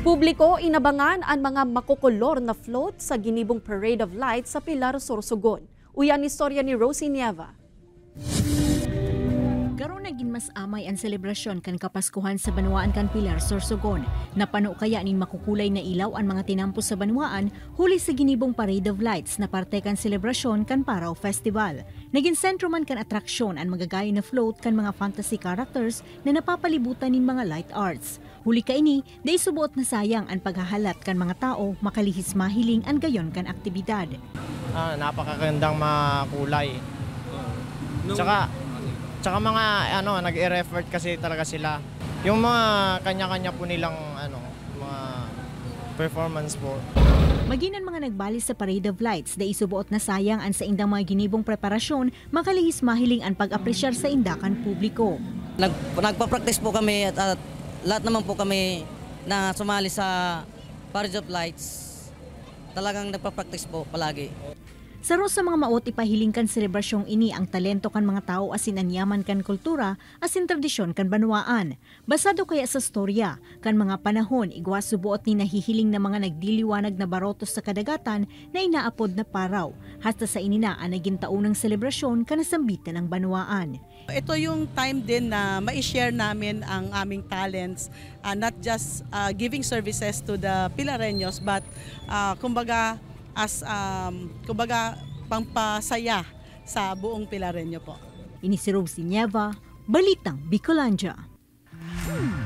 Publiko inabangan ang mga makukulor na float sa ginibong Parade of Lights sa Pilar, Sorsogon. Uyan istorya ni Rosie Nieva. Karon naging mas amay ang selebrasyon kan Kapaskuhan sa Banwaan kan Pilar, Sorsogon. Napano kaya ning makukulay na ilaw ang mga tinampos sa Banwaan huli sa ginibong Parade of Lights na parte kan selebrasyon kan Paraw Festival. Naging sentro man kan atraksyon ang magagay na float kan mga fantasy characters na napapalibutan ning mga light arts. Huli kaini, day subuot na sayang ang paghahalat kan mga tao makalihis mahiling ang gayon kan aktibidad. Napakagandang makulay. Tsaka mga nag-e-effort kasi talaga sila. Yung mga kanya-kanya po nilang mga performance po. Maginan mga nagbali sa Parade of Lights, day subuot na sayang ang sa indang mga ginibong preparasyon makalihis mahiling ang pag-apresyar sa indakan publiko. Nagpa-practice po kami at lahat naman po kami na sumali sa Parade of Lights. Talagang nagpa-practice po palagi. Saro sa mga maot ipahiling kan selebrasyong ini ang talento kan mga tao asin anyaman kan kultura asin tradisyon kan Banwaan. Basado kaya sa storya, kan mga panahon igwa subuot ni nahihiling na mga nagdiliwanag na barotos sa kadagatan na inaapod na paraw. Hasta sa inina ang naging taunang selebrasyon kan nasambitan ng Banwaan. Ito yung time din na ma-share namin ang aming talents, not just giving services to the Pilareños but kumbaga pampasaya sa buong Pilareño po. Ini si Rosie Nieva, Balitang Bicolandia.